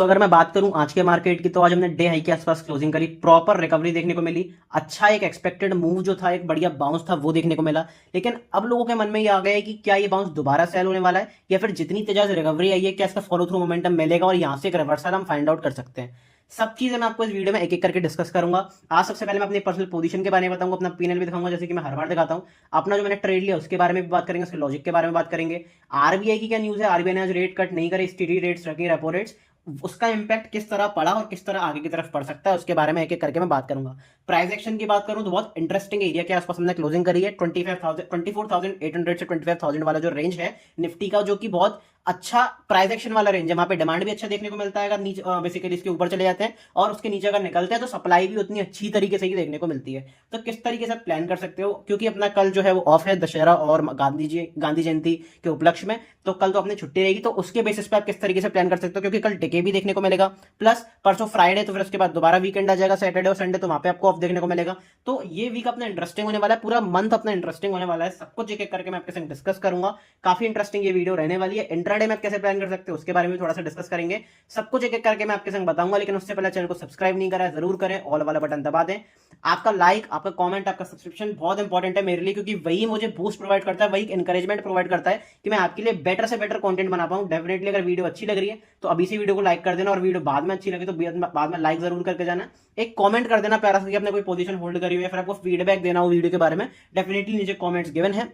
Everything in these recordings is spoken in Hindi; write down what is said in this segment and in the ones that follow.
सो अगर मैं बात करूं आज के मार्केट की, तो आज हमने डे हाई के आसपास क्लोजिंग करी, प्रॉपर रिकवरी देखने को मिली। अच्छा एक एक्सपेक्टेड मूव जो था, एक बढ़िया बाउंस था, वो देखने को मिला। लेकिन अब लोगों के मन में ये आ गया है कि क्या ये बाउंस दोबारा सेल होने वाला है, या फिर जितनी तेज रिकवरी आई है क्या इसका फॉलो थ्रू मोमेंटम मिलेगा और यहां से एक रिवर्सल हम फाइंड आउट कर सकते हैं। सब चीजें मैं आपको इस वीडियो में एक एक करके डिस्कस करूंगा। आज सबसे पहले मैं अपनी पर्सनल पोजीशन के बारे में बताऊंगा, अपना पीएनएल भी दिखाऊंगा जैसे कि मैं हर बार दिखाता हूं। अपना जो मैंने ट्रेड लिया उसके बारे में भी बात करेंगे, उसके लॉजिक के बारे में बात करेंगे। आरबीआई की क्या न्यूज है, आरबीआई ने आज रेट कट नहीं करे, स्टीडी रेट्स रखी, रेपो रेट्स, उसका इंपैक्ट किस तरह पड़ा और किस तरह आगे की तरफ पड़ सकता है, उसके बारे में एक एक करके मैं बात करूंगा। प्राइस एक्शन की बात करूं तो बहुत इंटरेस्टिंग एरिया के आसपास हमने क्लोजिंग करी है। 24,800 से 25,000 वाला जो रेंज है निफ्टी का, जो कि बहुत अच्छा प्राइस एक्शन वाला रेंज है। वहां पे डिमांड भी अच्छा देखने को मिलता है, अगर नीचे बेसिकली इसके ऊपर चले जाते हैं और उसके नीचे अगर निकलते हैं तो सप्लाई भी उतनी अच्छी तरीके से ही देखने को मिलती है। तो किस तरीके से प्लान कर सकते हो, क्योंकि अपना कल जो है वो ऑफ है, दशहरा और गांधी जयंती के उपलक्ष्य में, तो कल तो अपनी छुट्टी रहेगी। तो उसके बेसिस पे आप किस तरीके से प्लान कर सकते हो, क्योंकि कल टिके भी देखने को मिलेगा, प्लस परसों फ्राइडे, तो फिर उसके बाद दोबारा वीकेंड आ जाएगा, सैटरडे और संडे, तो वहां पे आपको ऑफ देखने को मिलेगा। तो ये वीक अपना इंटरेस्टिंग होने वाला है, पूरा मंथ अपना इंटरेस्टिंग होने वाला है। सब कुछ एक एक करके मैं आपके संग डिस्कस करूंगा। काफी इंटरेस्टिंग ये वीडियो रहने वाली है। इंट्राडे में आप कैसे प्लान कर सकते हो उसके बारे में थोड़ा सा डिस्कस करेंगे। सब कुछ एक एक करके मैं आपके संग बताऊंगा, लेकिन उससे पहले चैनल को सब्सक्राइब नहीं करा है जरूर करें, ऑल वाला बटन दबा दें। आपका लाइक, आपका कमेंट, आपका सब्सक्रिप्शन बहुत इंपॉर्टेंट है मेरे लिए, क्योंकि वही मुझे बूस्ट प्रोवाइड करता है, वही इंकरेजमेंट प्रोवाइड करता है कि मैं आपके लिए बेटर से बेटर कंटेंट बना पाऊं। डेफिनेटली अगर वीडियो अच्छी लग रही है तो अभी से वीडियो को लाइक कर देना, और वीडियो बाद में अच्छी लगे तो बाद में लाइक जरूर करके जाना। एक कमेंट कर देना प्यारा सा कि आपने कोई पोजीशन होल्ड करी हुई है, फिर आपको फीडबैक देना हो वीडियो के बारे में, डेफिनेटली नीचे कमेंट्स गिवन है,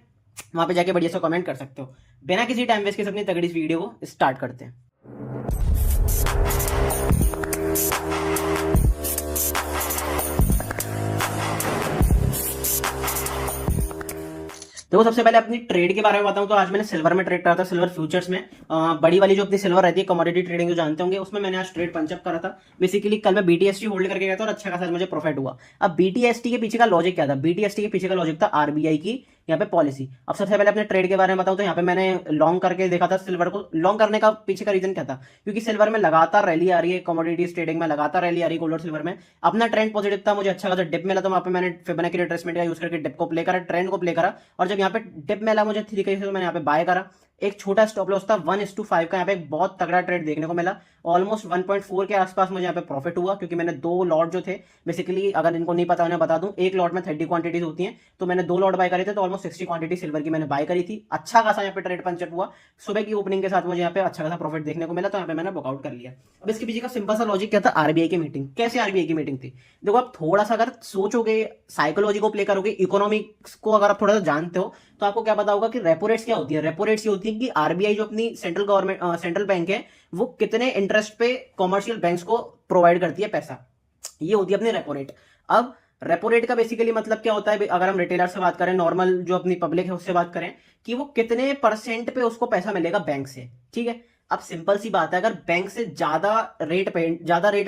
वहां पे जाके बढ़िया सा कमेंट कर सकते हो। बिना किसी टाइम वेस्ट के अपनी तगड़ी वीडियो को स्टार्ट करते हैं। देखो, सबसे पहले अपनी ट्रेड के बारे में बताऊं तो आज मैंने सिल्वर में ट्रेड करा था, सिल्वर फ्यूचर्स में। बड़ी वाली जो अपनी सिल्वर रहती है, कमोडिटी ट्रेडिंग जो जानते होंगे, उसमें मैंने आज ट्रेड पंचअप करा था। बेसिकली कल मैं बीटीएसटी होल्ड करके गया था और अच्छा खासा मुझे प्रॉफिट हुआ। अब बीटीएसटी के पीछे का लॉजिक क्या था, बीटीएसटी के पीछे का लॉजिक था आरबीआई की यहाँ पे पॉलिसी। अब सबसे पहले अपने ट्रेड के बारे में बताऊं तो यहाँ पे मैंने लॉन्ग करके देखा था सिल्वर को। लॉन्ग करने का पीछे का रीजन क्या था, क्योंकि सिल्वर में लगातार रैली आ रही है, कमोडिटीज ट्रेडिंग में लगातार रैली आ रही है, गोल्ड और सिल्वर में अपना ट्रेंड पॉजिटिव था, मुझे अच्छा खासा डिप मिला, तो वहां पे मैंने फिबोनाची रिट्रेसमेंट का यूज करके डिप को प्ले करा, ट्रेंड को प्ले करा, और जब यहाँ पे डिप मिला मुझे 3 से, तो मैंने यहाँ पे बाय करा। एक छोटा स्टॉप लॉस था 1:5 का, यहाँ पे एक बहुत तगड़ा ट्रेड देखने को मिला। ऑलमोस्ट 1.4 के आसपास मुझे यहाँ पे प्रॉफिट हुआ, क्योंकि मैंने 2 लॉट जो थे, बेसिकली अगर इनको नहीं पता उन्हें बता दूं, एक लॉट में 30 क्वांटिटीज होती हैं, तो मैंने 2 लॉट बाय करे थे, तो ऑलमोस्ट 60 क्वांटिटी सिल्वर की मैंने बाय करी थी। अच्छा खासा यहाँ पे ट्रेड पंचअप हुआ, सुबह की ओपनिंग के साथ मुझे यहाँ पे अच्छा खासा प्रॉफिट देखने को मिला, तो यहाँ पे मैंने वर्कआउट कर लिया। अब इसके पीछे का सिंपल सा लॉजिक क्या था, आरबीआई की मीटिंग। कैसे आरबीआई की मीटिंग थी, देखो आप थोड़ा सा अगर सोचोगे, साइकोलॉजी को प्ले करोगे, इकोनॉमिक्स को अगर आप थोड़ा सा जानते हो, तो आपको क्या पता होगा कि रेपो रेट्स क्या होती है। रेपो रेट्स ये होती है कि आरबीआई जो अपनी सेंट्रल बैंक है, वो कितने इंटरेस्ट पे कॉमर्शियल बैंक्स को प्रोवाइड करती है पैसा, ये होती है अपनी रेपो रेट। अब रेपो रेट का बेसिकली मतलब क्या होता है, अगर हम रिटेलर से बात करें, नॉर्मल जो अपनी पब्लिक है उससे बात करें, कि वो कितने परसेंट पे उसको पैसा मिलेगा बैंक से। ठीक है, अब सिंपल सी बात है, अगर बैंक से ज्यादा रेट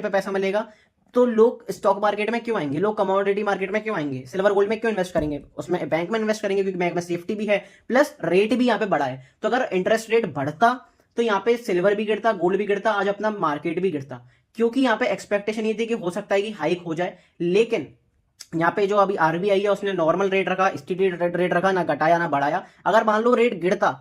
पे पैसा मिलेगा, तो लोग स्टॉक मार्केट में क्यों आएंगे, लोग कमोडिटी मार्केट में क्यों आएंगे, सिल्वर गोल्ड में क्यों इन्वेस्ट करेंगे, उसमें बैंक में इन्वेस्ट करेंगे, क्योंकि बैंक में सेफ्टी भी है, प्लस रेट भी यहाँ पे बढ़ा है। तो अगर इंटरेस्ट रेट बढ़ता तो यहाँ पे सिल्वर भी गिरता, गोल्ड भी गिरता, आज अपना मार्केट भी गिरता, क्योंकि यहाँ पे एक्सपेक्टेशन ये थी कि हो सकता है कि हाइक हो जाए। लेकिन यहाँ पे जो अभी आरबीआई है उसने नॉर्मल रेट रखा, स्टेडी रेट रखा, ना घटाया ना बढ़ाया। अगर मान लो रेट गिरता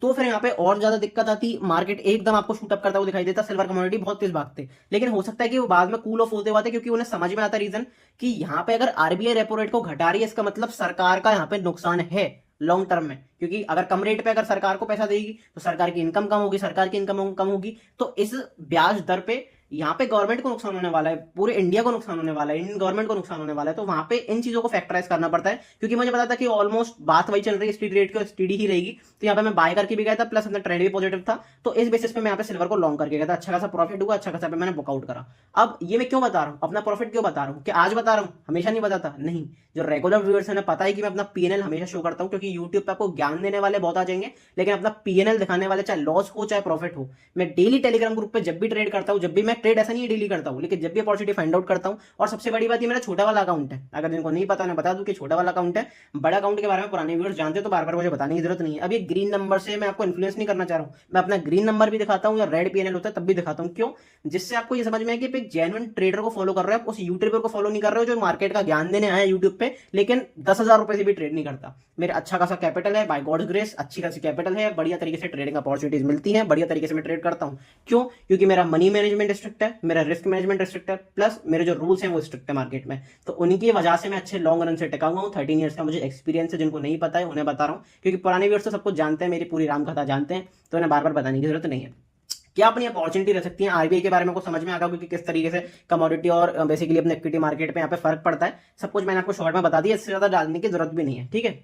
तो फिर यहाँ पे और ज्यादा दिक्कत आती, मार्केट एकदम आपको शूटअप करता हुआ दिखाई देता, सिल्वर कमोडिटी बहुत तेज भागते। लेकिन हो सकता है कि वो बाद में कूल ऑफ होते हुए, क्योंकि उन्हें समझ में आता रीजन कि यहाँ पे अगर आरबीआई रेपो रेट को घटा रही है, इसका मतलब सरकार का यहाँ पे नुकसान है लॉन्ग टर्म में, क्योंकि अगर कम रेट पे अगर सरकार को पैसा देगी तो सरकार की इनकम कम होगी, सरकार की इनकम कम होगी, तो इस ब्याज दर पे यहाँ पे गवर्नमेंट को नुकसान होने वाला है, पूरे इंडिया को नुकसान होने वाला है, इंडियन गवर्नमेंट को नुकसान होने वाला है। तो वहां पे इन चीजों को फैक्टराइज करना पड़ता है, क्योंकि मुझे पता था कि ऑलमोस्ट बात वही चल रही है, स्टीडी रेट की, स्टीडी ही रहेगी। तो यहाँ पे मैं बाय करके भी गया था, प्लस अपना ट्रेंड भी पॉजिटिव था, तो इस बेसिस पे मैं यहाँ पे सिल्वर को लॉन्ग करके गया था। अच्छा खासा प्रॉफिट हुआ, अच्छा खासा पे मैंने वर्कआउट करा। अब ये मैं क्यों बता रहा हूँ, अपना प्रॉफिट क्यों बता रहा हूँ, कि आज बता रहा हूँ, हमेशा नहीं बताता, नहीं। जो रेगुलर व्यूअर्स है पता है कि मैं अपना पीएनएल हमेशा शो करता हूँ, क्योंकि यूट्यूब पे आपको ज्ञान देने वाले बहुत आ जाएंगे, लेकिन अपना पीएनएल दिखाने वाले, चाहे लॉस हो चाहे प्रॉफिट हो। मैं डेली टेलीग्राम ग्रुप पे जब भी ट्रेड करता हूँ, जब भी मैं ट्रेड ऐसा नहीं है डेली करता हूँ, लेकिन जब भी अपॉर्चुनिटी फाइंड आउट करता हूँ। और सबसे बड़ी बात, ये मेरा छोटा वाला अकाउंट है, अगर जिनको नहीं पता मैं बता दूं कि छोटा वाला अकाउंट है। बड़ा अकाउंट के बारे में पुराने व्यूअर्स जानते हो, तो बार बार मुझे बताने की जरूरत नहीं है। अब ये ग्रीन नंबर से मैं आपको इन्फ्लुएंस नहीं करना चाह रहा हूँ, मैं अपना ग्रीन नंबर भी दिखाता हूँ, या रेड पीएनएल होता है तब भी दिखाता हूँ। क्यों, जिससे आपको ये समझ में है कि एक जेन्युइन ट्रेडर को फॉलो कर रहे हो, उस यूट्यूबर को फॉलो नहीं कर रहे हो जो मार्केट का ज्ञान देने आया यूट्यूब पे, लेकिन 10,000 रुपए से भी ट्रेड नहीं करता। मेरे अच्छा खासा कैपिटल है, बाय गॉड्स ग्रेस अच्छी खासी कैपिटल है, बढ़िया तरीके से ट्रेडिंग अपॉर्चुनिटीज मिलती हैं, बढ़िया तरीके से मैं ट्रेड करता हूँ। क्यों, क्योंकि मेरा मनी मैनेजमेंट स्ट्रिक्ट है, मेरा रिस्क मैनेजमेंट स्ट्रिक्ट है, प्लस मेरे जो रूल्स हैं वो स्ट्रिक्ट है मार्केट में। तो उनकी वजह से मैं अच्छे लॉन्ग रन से टिका हुआ हूँ। 13 ईयर्स का मुझे एक्सपीरियंस है, जिनको नहीं पता है उन्हें बता रहा हूँ, क्योंकि पुराने व्यूअर्स तो सब कुछ जानते हैं, मेरी पूरी रामकथा जानते हैं, तो उन्हें बार बार बताने की जरूरत नहीं है। क्या अपनी अपॉर्चुनिटी रह सकती है आरबीआई के बारे में, आपको समझ में आ गया कि किस तरीके से कमोडिटी और बेसिकली अपने इक्विटी मार्केट पे यहाँ पे फर्क पड़ता है। सब कुछ मैंने आपको शॉर्ट में बता दिया, इससे ज्यादा डालने की जरूरत भी नहीं है, ठीक है।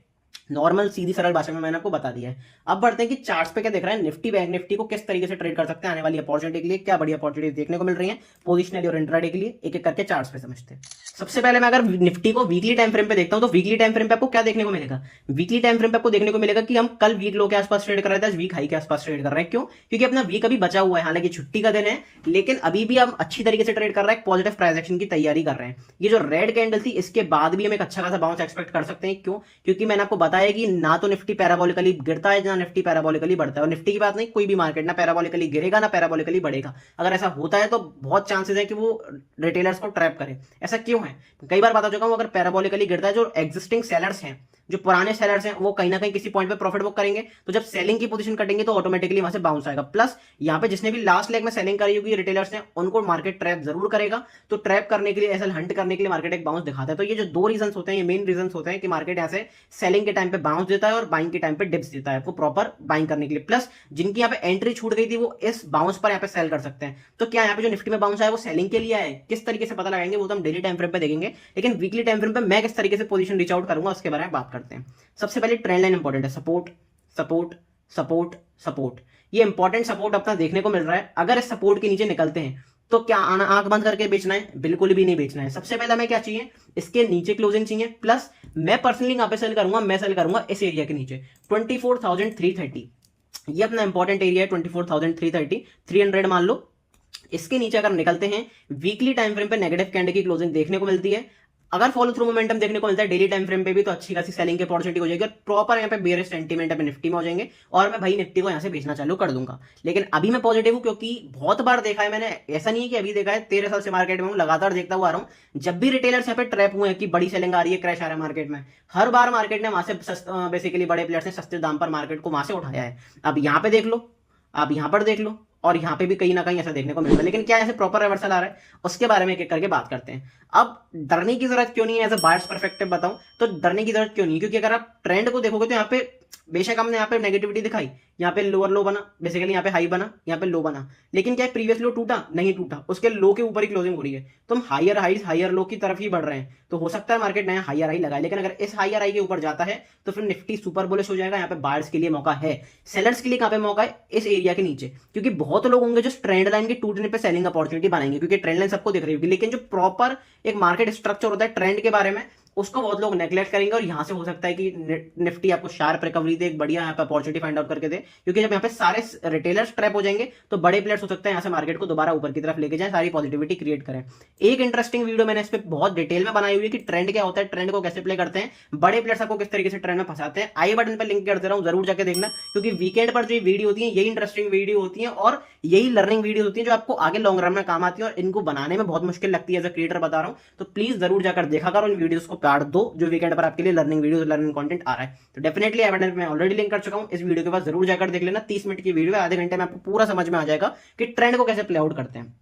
नॉर्मल सीधी सरल भाषा में मैंने आपको बता दिया है। अब बढ़ते हैं कि चार्ट्स पे क्या देख रहा है, निफ्टी बैंक निफ्टी को किस तरीके से ट्रेड कर सकते हैं आने वाली अपॉर्चुनिटी के लिए, क्या बड़ी अपॉर्चुनिटी देखने को मिल रही है पोजिशनली और इंट्राडे के लिए, एक एक करके चार्ट्स पे समझते हैं। सबसे पहले मैं अगर निफ्टी को वीकली टाइम फ्रेम पे देखता हूं तो वीकली टाइम फ्रेम पे आपको क्या देखने को मिलेगा, वीकली टाइम फ्रेम पे आपको देखने को मिलेगा कि हम कल वीक लो के आसपास ट्रेड कर रहे थे, आज वीक हाई के आसपास ट्रेड कर रहे हैं। क्यों? क्योंकि अपना वीक अभी बचा हुआ है, हालांकि छुट्टी का दिन है, लेकिन अभी भी हम अच्छी तरीके से ट्रेड कर रहे हैं, पॉजिटिव प्राइस एक्शन की तैयारी कर रहे हैं। ये जो रेड कैंडल थी इसके बाद भी हम एक अच्छा खासा बाउंस एक्सपेक्ट कर सकते हैं। क्यों? क्योंकि मैंने आपको बताया कि ना तो निफ्टी पैराबोलिकली गिरता है ना निफ्टी पैराबोलिकली बढ़ता है, और निफ्टी की बात नहीं, कोई भी मार्केट ना पैराबोलिकली गिरेगा ना पैराबोलिकली बढ़ेगा। अगर ऐसा होता है तो बहुत चांसेस है कि वो रिटेलर्स को ट्रैप करे। ऐसा क्यों है? कई बार बता चुका हूं, अगर पैराबोलिकली गिरता है, जो एग्जिस्टिंग सेलर्स हैं, जो पुराने सेलर्स हैं, वो कहीं ना कहीं किसी पॉइंट पे प्रॉफिट बुक करेंगे, तो जब सेलिंग की पोजीशन कटेंगे तो ऑटोमेटिकली वहां से बाउंस आएगा। प्लस यहाँ पे जिसने भी लास्ट लेग में सेलिंग करी होगी रिटेलर्स ने, उनको मार्केट ट्रैप जरूर करेगा। तो ट्रैप करने के लिए, ऐसा हंट करने के लिए मार्केट एक बाउंस दिखाता है। तो ये जो दो रीजन होते हैं, ये मेन रीजन होते हैं कि मार्केट यहाँ से सेलिंग के टाइम पे बाउंस देता है और बाइंग के टाइम पे डिप्स देता है, आपको प्रॉपर बाइंग करने के लिए। प्लस जिनकी यहाँ पे एंट्री छूट गई थी वो इस बाउंस पर यहाँ पे सेल कर सकते हैं। तो क्या यहाँ पे जो निफ्टी में बाउंस आया वो सेलिंग के लिए है, किस तरीके से पता लगाएंगे वो तो हम डेली टाइम फ्रेम पे देखेंगे, लेकिन वीकली टाइम फ्रेम पे मैं किस तरीके से पोजीशन रीच आउट करूंगा उसके बारे में बात करते हैं। सबसे पहले ट्रेंड लाइन इंपॉर्टेंट है, सपोर्ट सपोर्ट सपोर्ट सपोर्ट। ये इंपॉर्टेंट सपोर्ट अपना देखने को मिल रहा है। अगर इस सपोर्ट के नीचे निकलते हैं तो क्या आंख बंद करके बेचना है? बिल्कुल भी नहीं बेचना है। सबसे पहले हमें क्या चाहिए, इसके नीचे क्लोजिंग चाहिए। प्लस मैं पर्सनली यहाँ पे सेल करूंगा, मैं सेल करूंगा इस एरिया के नीचे 24,330। ये अपना इंपॉर्टेंट एरिया है 24,330, 300 मान लो। इसके नीचे अगर निकलते हैं, वीकली टाइम फ्रेम पे नेगेटिव कैंडल की क्लोजिंग देखने को मिलती है। अगर फॉलो थ्रू मोमेंटम देखने को मिलता है डेली टाइम फ्रेम पे भी, तो अच्छी खासी सेलिंग की अपॉर्चुनिटी हो जाएगी और प्रॉपर यहाँ पे बेयरिश सेंटीमेंट पे निफ्टी में हो जाएंगे और मैं भाई निफ्टी को यहाँ से बेचना चालू कर दूंगा। लेकिन अभी मैं पॉजिटिव हूँ, क्योंकि बहुत बार देखा है मैंने, ऐसा नहीं है कि अभी देखा है, 13 साल से मार्केट में हूँ, लगातार देखता हुआ आ रहा हूँ। जब भी रिटेलर्स यहाँ पे ट्रैप हुए हैं कि बड़ी सेलिंग आ रही है, क्रैश आ रहा है मार्केट में, हर बार मार्केट ने वहां से बेसिकली बड़े प्लेयर्स ने सस्ते दाम पर मार्केट को वहां से उठाया है। अब यहाँ पे देख लो, आप यहाँ पर देख लो, और यहाँ पे भी कहीं ना कहीं ऐसा देखने को मिल रहा है। लेकिन क्या ऐसे प्रॉपर रिवर्सल आ रहा है, उसके बारे में एक एक करके बात करते हैं। अब डरने की जरूरत क्यों नहीं है, एज अ बायर्स पर्सपेक्टिव बताऊं तो डरने की जरूरत क्यों नहीं, क्योंकि अगर आप ट्रेंड को देखोगे तो यहाँ पे बेशक हमने यहाँ पे नेगेटिविटी दिखाई, यहाँ पे लोअर लो बना, बेसिकली यहाँ पे हाई बना, यहाँ पे लो बना, लेकिन क्या प्रीवियस लो टूटा? नहीं टूटा, उसके लो के ऊपर ही क्लोजिंग हो रही है। तो हम हायर हाइज हायर लो की तरफ ही बढ़ रहे हैं। तो हो सकता है मार्केट नया हायर हाई लगाए, लेकिन अगर इस हायर हाई के ऊपर जाता है तो फिर निफ्टी सुपर बुलिश हो जाएगा। यहाँ पे बायर्स के लिए मौका है, सेलर्स के लिए कहां पे मौका है? इस एरिया के नीचे, क्योंकि बहुत लोग होंगे जो ट्रेंड लाइन के टूटने पे सेलिंग अपॉर्चुनिटी बनाएंगे, क्योंकि ट्रेंड लाइन सबको दिख रही होगी, लेकिन जो प्रॉपर एक मार्केट स्ट्रक्चर होता है ट्रेंड के बारे में, उसको बहुत लोग नेग्लेक्ट करेंगे और यहां से हो सकता है कि निफ्टी आपको शार्प रिकवरी दे, एक बढ़िया यहाँ पे अपॉर्चुनिटी फाइंड आउट करके दे। क्योंकि जब यहाँ पे सारे रिटेलर्स ट्रैप हो जाएंगे तो बड़े प्लेयर्स हो सकते हैं यहाँ से मार्केट को दोबारा ऊपर की तरफ लेके जाए, सारी पॉजिटिविटी क्रिएट करें। एक इंटरेस्टिंग वीडियो मैंने इस पे बहुत डिटेल में बनाई हुई है कि ट्रेंड क्या होता है, ट्रेंड को कैसे प्ले करते हैं, बड़े प्लेयर्स आपको किस तरीके से ट्रेंड में फंसाते हैं। आई बटन पर लिंक कर दे रहा हूँ, जरूर जाकर देखना, क्योंकि वीकेंड पर जो वीडियो होती है यही इंटरेस्टिंग वीडियो होती है और यही लर्निंग वीडियो होती है जो आपको आगे लॉन्ग रन में काम आती है और इनको बनाने में बहुत मुश्किल लगती है एज अ क्रिएटर बता रहा हूँ। तो प्लीज जरूर जाकर देखा करो, इन वीडियोस को प्यार दो जो वीकेंड पर आपके लिए लर्निंग वीडियो लर्निंग कंटेंट आ रहा है। तो डेफिनेटली आई बटन में ऑलरेडी लिंक कर चुका हूँ, इस वीडियो के बाद जरूर जाकर देख लेना। 30 मिनट की वीडियो है, आधे घंटे में आपको पूरा समझ में आ जाएगा कि ट्रेंड को कैसे प्ले आउट करते हैं।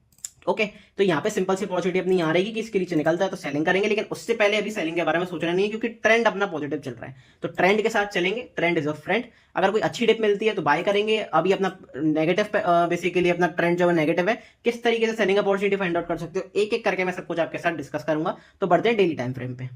ओके तो यहाँ पे सिंपल सी अपॉर्चुनिटी अपनी आ रहेगी कि इसके नीचे निकलता है तो सेलिंग करेंगे, लेकिन उससे पहले अभी सेलिंग के बारे में सोचना नहीं है, क्योंकि ट्रेंड अपना पॉजिटिव चल रहा है। तो ट्रेंड के साथ चलेंगे, ट्रेंड इज अ फ्रेंड। अगर कोई अच्छी डिप मिलती है तो बाय करेंगे। अभी अपना नेगेटिव बेसिकली अपना ट्रेंड जो है नेगेटिव है, किस तरीके से सेलिंग अपॉर्चुनिटी फाइंड आउट कर सकते हो, एक एक करके मैं सब कुछ आपके साथ डिस्कस करूंगा। तो बढ़ते हैं डेली टाइम फ्रेम पे।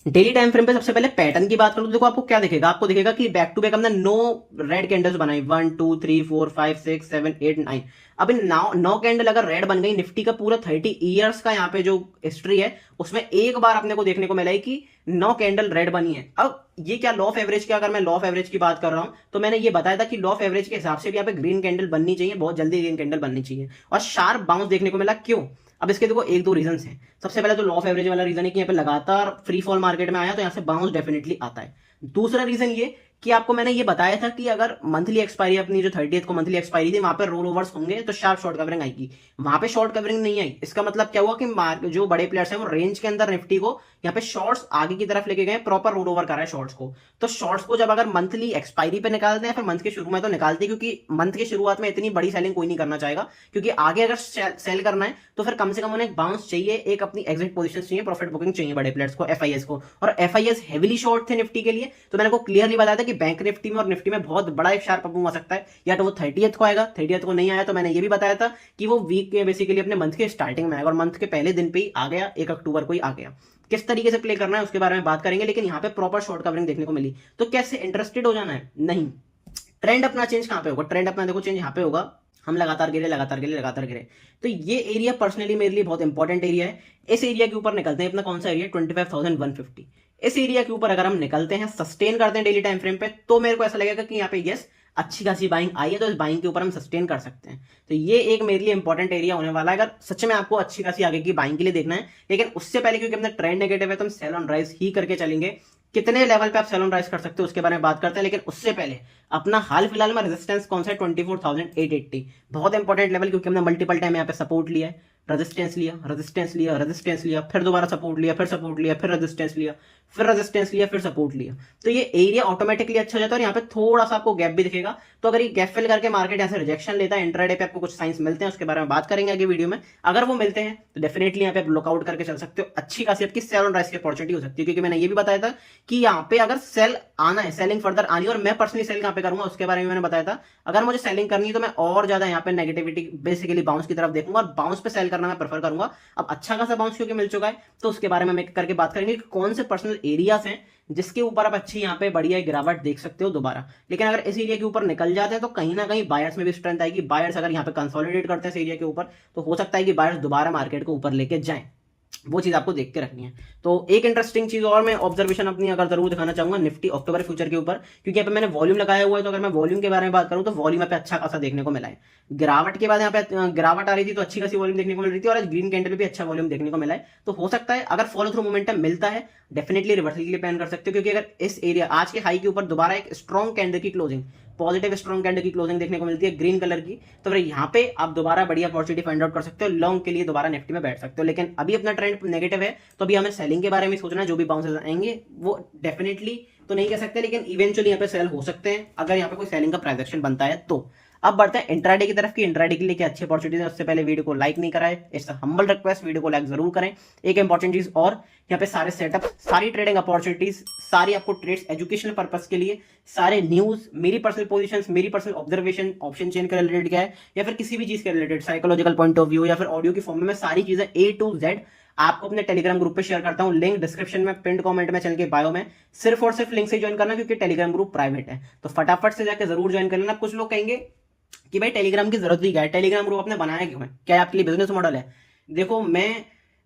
डेली टाइम फ्रेम पे सबसे पहले पैटर्न की बात करूं तो देखो आपको क्या दिखेगा, आपको दिखेगा कि बैक टू बैक हमने 9 रेड कैंडल्स बनाई, 1 2 3 4 5 6 7 8 9। अब इन 9 कैंडल अगर रेड बन गई, निफ्टी का पूरा 30 ईयर्स का यहाँ पे जो हिस्ट्री है उसमें एक बार अपने को देखने को मिला है कि 9 कैंडल रेड बनी है। अब ये क्या लॉ ऑफ एवरेज की, अगर मैं लॉ ऑफ एवरेज की बात कर रहा हूं तो मैंने ये बताया था कि लॉ ऑफ एवरेज के हिसाब से भी यहाँ पे ग्रीन कैंडल बननी चाहिए, बहुत जल्दी ग्रीन कैंडल बननी चाहिए, और शार्प बाउंस देखने को मिला। क्यों? अब इसके देखो एक दो रीजन हैं। सबसे पहले तो लॉ ऑफ एवरेज वाला रीजन है कि यहाँ पे लगातार फ्री फॉल मार्केट में आया तो यहाँ से बाउंस डेफिनेटली आता है। दूसरा रीजन ये कि आपको मैंने ये बताया था कि अगर मंथली एक्सपायरी अपनी जो 30th को मंथली एक्सपायरी थी वहां पे रोल ओवर्स होंगे तो शार्प शॉर्ट कवरिंग आएगी। वहां पे शॉर्ट कवरिंग नहीं आई, इसका मतलब क्या हुआ कि जो बड़े प्लेयर्स हैं वो रेंज के अंदर निफ्टी को यहाँ पे शॉर्ट्स आगे की तरफ लेके गए, प्रॉपर रोल ओवर कर रहा है शॉर्ट्स को। तो शॉर्ट्स को जब अगर मंथली एक्सपायरी पे निकालते हैं, फिर मंथ के शुरू में तो निकालते हैं, क्योंकि मंथ के शुरुआत में इतनी बड़ी सेलिंग कोई नहीं करना चाहेगा, क्योंकि आगे अगर सेल करना है तो फिर कम से कम उन्हें एक बाउंस चाहिए, एक अपनी एग्जिट पोजीशन चाहिए, प्रॉफिट बुकिंग चाहिए बड़े प्लेयर्स को, एफआईएस को। और एफआईएस हेवीली शॉर्ट थे निफ्टी के लिए, तो मैंने को क्लियरली बताया था कि बैंक निफ्टी में और निफ्टी में बहुत बड़ा एक शार्प अप आ सकता है, या तो वो 30th को आएगा, 30th को नहीं आया तो मैंने ये भी बताया था कि वो वीक के बेसिकली अपने मंथ के स्टार्टिंग में आएगा, और मंथ के पहले दिन पे ही आ गया, 1 अक्टूबर को ही आ गया। किस तरीके से प्ले करना है उसके बारे में बात करेंगे, लेकिन यहाँ पे प्रॉपर शॉर्ट कवरिंग देखने को मिली। तो कैसे इंटरेस्टेड हो जाना है? नहीं, ट्रेंड अपना चेंज कहां पे होगा? ट्रेंड अपना देखो चेंज यहाँ पे होगा, हम लगातार गिरे लगातार गिरे लगातार गिरे। तो ये एरिया पर्सनली मेरे लिए बहुत इंपॉर्टेंट एरिया है। इस एरिया के ऊपर निकलते हैं, अपना कौन सा एरिया? 25,150। इस एरिया के ऊपर अगर हम निकलते हैं, सस्टेन करते हैं डेली टाइम फ्रेम पे, तो मेरे को ऐसा लगेगा कि यहाँ पे यस अच्छी खासी बाइंग आई है, तो इस बाइंग के ऊपर हम सस्टेन कर सकते हैं। तो ये एक मेरे लिए इंपॉर्टेंट एरिया होने वाला है, अगर सच में आपको अच्छी खासी आगे की बाइंग के लिए देखना है। लेकिन उससे पहले, क्योंकि अपना ट्रेंड नेगेटिव है, तो हम सेल ऑन राइज ही करके चलेंगे। कितने लेवल पे आप सेल ऑन राइज कर सकते हो उसके बारे में बात करते हैं, लेकिन उससे पहले अपना हाल फिलहाल में रेजिस्टेंस कौन सा है? 24,880, बहुत इंपॉर्टेंट लेवल, क्योंकि हमने मल्टीपल टाइम यहाँ पे सपोर्ट लिया है, रेजिस्टेंस लिया, रेजिस्टेंस लिया, रेजिस्टेंस लिया, फिर दोबारा सपोर्ट लिया, फिर सपोर्ट लिया, फिर रेजिस्टेंस लिया, फिर रेजिस्टेंस लिया, फिर सपोर्ट लिया। तो ये एरिया ऑटोमेटिकली अच्छा हो जाता है, और यहाँ पे थोड़ा सा आपको गैप भी दिखेगा। तो अगर ये गैप फिल करके मार्केट यहाँ से रिजेक्शन लेता है, इंट्राडे पे आपको कुछ साइंस मिलते हैं, उसके बारे में बात करेंगे आगे वीडियो में। अगर वो मिलते हैं तो डेफिनेटली यहाँ पे लुकआउट करके चल सकते हो, अच्छी खासी आपकी सेल ऑन राइज की अपॉर्चुनिटी हो सकती है, क्योंकि मैंने ये भी बताया था कि यहाँ पे अगर सेल आना है, सेलिंग फर्दर आनी है, और मैं पर्सनली सेल कहाँ पे करूंगा उसके बारे में मैंने बताया था। अगर मुझे सेलिंग करनी है तो मैं और ज्यादा यहाँ पे नेगेटिविटी बेसिकली बाउंस की तरफ देखूंगा, और बाउंस पे सेल करना मैं प्रेफर करूंगा। अब अच्छा खासा बाउंस क्योंकि मिल चुका है, तो उसके बारे में हम करके बात करेंगे कि कौन से पर्सनल एरियाज हैं जिसके ऊपर आप अच्छी यहाँ पे बढ़िया गिरावट देख सकते हो दोबारा। लेकिन अगर इस एरिया के ऊपर निकल जाते हैं तो कहीं ना कहीं बायर्स में भी स्ट्रेंथ आएगी। बायर्स अगर यहाँ पे कंसोलिडेट करते हैं इस एरिया के ऊपर, तो हो सकता है कि बायर्स दोबारा मार्केट को ऊपर लेके जाएं। वो चीज आपको देख के रखनी है। तो एक इंटरेस्टिंग चीज और मैं ऑब्जर्वेशन अपनी अगर जरूर दिखाना चाहूंगा निफ्टी अक्टूबर फ्यूचर के ऊपर, क्योंकि यहाँ पे मैंने वॉल्यूम लगाया हुआ है। तो अगर मैं वॉल्यूम के बारे में बात करूं तो वॉल्यूम यहाँ पे अच्छा खासा देखने को मिला है। गिरावट के बाद यहाँ पे गिरावट आ रही थी तो अच्छी खासी वॉल्यूम देखने को मिल रही थी, और आज ग्रीन कैंडल भी अच्छा वॉल्यूम देखने को मिला है। तो हो सकता है अगर फॉलो थ्रू मोमेंटम मिलता है, डेफिनेटली रिवर्सल के लिए प्लान कर सकते हो, क्योंकि अगर इस एरिया आज के हाई के ऊपर दोबारा एक स्ट्रॉन्ग कैंडल की क्लोजिंग, पॉजिटिव स्ट्रॉन्ग कैंडल की क्लोजिंग देखने को मिलती है ग्रीन कलर की, तो फिर यहाँ पे आप दोबारा बढ़िया अपॉर्चुनिटी फाइंड आउट कर सकते हो, लॉन्ग के लिए दोबारा निफ्टी में बैठ सकते हो। लेकिन अभी अपना ट्रेंड नेगेटिव है, तो अभी हमें सेलिंग के बारे में सोचना है। जो भी बाउंसेस आएंगे वो डेफिनेटली तो नहीं कह सकते, लेकिन इवेंचुअली यहाँ पे सेल हो सकते हैं अगर यहाँ पे कोई सेलिंग का ट्रांजैक्शन बनता है तो। अब बढ़ते हैं इंट्राडे की तरफ, की इंट्राडे के लिए क्या अच्छी अपॉर्चुनिटी है। उससे पहले वीडियो को लाइक नहीं कराए, इट्स हम्बल रिक्वेस्ट, वीडियो को लाइक जरूर करें। एक इंपॉर्टेंट चीज और, यहाँ पे सारे सेटअप, सारी ट्रेडिंग अपॉर्चुनिटीज, सारी आपको ट्रेड्स एजुकेशनल पर्पस के लिए, सारे न्यूज, मेरी पर्सनल पोजीशंस, मेरी पर्सनल ऑब्जर्वेशन, ऑप्शन चेन के रिलेटेड क्या है, या फिर किसी भी चीज के related psychological point of view, या फिर ऑडियो की फॉर्म में सारी चीजें A to Z आपको अपने टेलीग्राम ग्रुप पे शेयर करता हूं। लिंक डिस्क्रिप्शन में, पिंड कमेंट में, चैनल के बायो में। सिर्फ और सिर्फ लिंक से ज्वाइन करना, क्योंकि टेलीग्राम ग्रुप प्राइवेट है, तो फटाफट से जाकर जरूर ज्वाइन कर लेना। कुछ लोग कहेंगे कि भाई टेलीग्राम की जरूरत भी क्या है, टेलीग्राम ग्रुप आपने बनाया क्यों है, क्या आपके लिए बिजनेस मॉडल है? देखो, मैं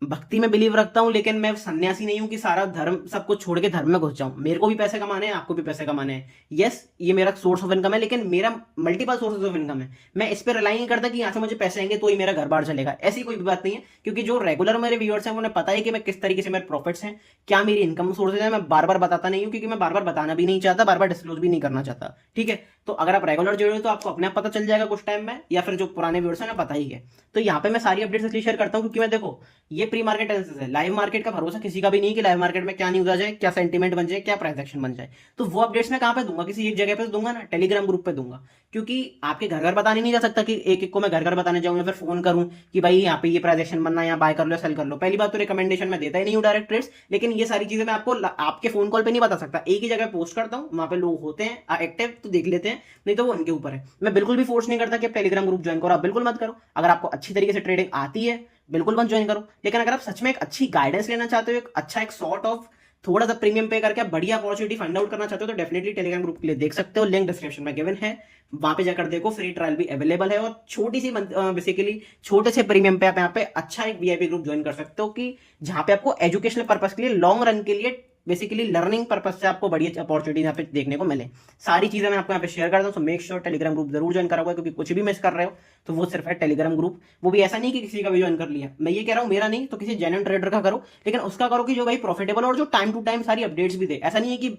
भक्ति में बिलीव रखता हूं, लेकिन मैं सन्यासी नहीं हूं कि सारा धर्म सब कुछ छोड़ के धर्म में घुस जाऊं। मेरे को भी पैसे कमाने हैं, आपको भी पैसे कमाने हैं। यस, ये मेरा सोर्स ऑफ इनकम है, लेकिन मेरा मल्टीपल सोर्सेज ऑफ इनकम है। मैं इस पर रिलाई नहीं करता कि यहाँ से मुझे पैसे आएंगे तो ही मेरा घर बार चलेगा, ऐसी कोई भी बात नहीं है। क्योंकि जो रेगुलर मेरे व्यूअर्स हैं उन्हें पता है कि मैं किस तरीके से मेरे प्रॉफिट्स हैं, क्या मेरी इनकम सोर्सेज है। मैं बार बार बताता नहीं हूँ, क्योंकि मैं बार बार बताना भी नहीं चाहता, बार बार डिस्क्लोज भी नहीं करना चाहता। ठीक है, तो अगर आप रेगुलर जुड़े हो तो आपको अपने आप पता चल जाएगा कुछ टाइम में, या फिर जो पुराने व्यूअर्स हैं पता ही है। तो यहाँ पे मैं सारी अपडेट्स इसलिए शेयर करता हूँ क्योंकि मैं, देखो, ये प्री मार्केट एनालिसिस है, लाइव मार्केट का भरोसा किसी का भी नहीं कि लाइव मार्केट में क्या न्यूज आ जाए, क्या सेंटीमेंट बन जाए, क्या ट्रांजैक्शन बन जाए। तो वो अपडेट्स मैं कहां पे दूंगा? किसी एक जगह पे दूंगा ना, टेलीग्राम ग्रुप पे दूंगा। क्योंकि आपके घर घर बताने नहीं जा सकता कि एक एक को मैं घर घर बताने जाऊंगा, फिर फोन करूं कि भाई यहाँ पे ये ट्रांजैक्शन बनना है, यहाँ बाय कर लो, सेल कर लो। पहली बात तो रिकमेंडेशन में देता ही नहीं हूँ डायरेक्ट ट्रेड्स, लेकिन ये सारी चीजें मैं आपको आपके फोन कॉल पे नहीं बता सकता। एक ही जगह पोस्ट करता हूँ, वहां पे लोग होते हैं एक्टिव तो देख लेते हैं, नहीं तो वो उनके ऊपर है। मैं बिल्कुल भी फोर्स नहीं करता कि आप टेलीग्राम ग्रुप ज्वाइन करो, आप बिल्कुल मत करो। अगर आपको अच्छी तरीके से ट्रेडिंग आती है बिल्कुल मत ज्वाइन करो, लेकिन अगर आप सच में एक अच्छी गाइडेंस लेना चाहते हो, एक अच्छा एक सॉर्ट ऑफ थोड़ा सा प्रीमियम पे करके आप बढ़िया अपॉर्चुनिटी फाइंड आउट करना चाहते हो, तो डेफिनेटली टेलीग्राम ग्रुप के लिए देख सकते हो। लिंक डिस्क्रिप्शन में गिवन है, वहां पे जाकर देखो, फ्री ट्रायल भी अवेलेबल है। और छोटी सी बेसिकली छोटे से प्रीमियम पे आप यहाँ पे अच्छा एक वीआईपी ग्रुप ज्वाइन कर सकते हो, कि जहां पे आपको एजुकेशनल पर्पस के लिए, लॉन्ग रन के लिए, बेसिकली लर्निंग पर्पस से आपको बढ़िया अपॉर्चुनिटी यहाँ पे देखने को मिले। सारी चीजें मैं आपको यहाँ पे शेयर करता हूँ, so make sure Telegram group जरूर ज्वाइन करा हुआ है, क्योंकि कुछ भी मिस कर रहे हो तो वो सिर्फ है टेलीग्राम ग्रुप। वो भी ऐसा नहीं कि किसी का भी ज्वाइन कर लिया, मैं ये कह रहा हूँ मेरा नहीं तो किसी जेन्युइन ट्रेडर का करो, लेकिन उसका करो कि जो भाई प्रॉफिटेबल और जो टाइम टू टाइम सारी अपडेट्स भी दे। ऐसा नहीं है कि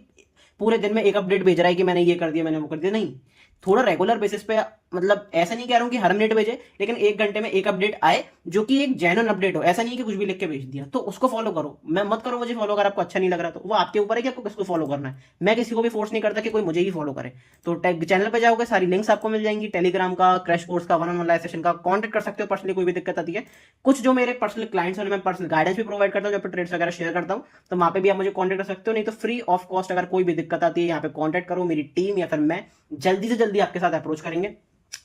पूरे दिन में एक अपडेट भेज रहा है कि मैंने ये कर दिया, मैंने वो कर दिया, नहीं। थोड़ा रेगुलर बेसिस पे, मतलब ऐसा नहीं कह रहा हूं कि हर मिनट भेजे, लेकिन एक घंटे में एक अपडेट आए जो कि एक जेन्युइन अपडेट हो। ऐसा नहीं कि कुछ भी लिख के भेज दिया, तो उसको फॉलो करो। मैं मत करो मुझे फॉलो, अगर आपको अच्छा नहीं लग रहा तो वो आपके ऊपर है कि आपको किसको फॉलो करना है। मैं किसी को भी फोर्स नहीं करता कि कोई मुझे ही फॉलो करे। तो चैनल पे जाओगे, सारी लिंक्स आपको मिल जाएंगी, टेलीग्राम का, क्रैश कोर्स का, one on one live session का, कॉन्टेक्ट कर सकते हो पर्सनली, कोई भी दिक्कत आती है। कुछ जो मेरे पर्सनल क्लाइंट्स हैं, मैं पर्सनल गाइडेंस भी प्रोवाइड करता हूँ, जब ट्रेड्स वगैरह शेयर करता हूँ, तो वहां पे भी आप मुझे कॉन्टेक्ट कर सकते हो। नहीं तो फ्री ऑफ कॉस्ट अगर कोई भी दिक्कत आती है, यहाँ पे कॉन्टेक्ट करो, मेरी टीम या फिर मैं जल्दी से जल्दी आपके साथ अप्रोच करेंगे।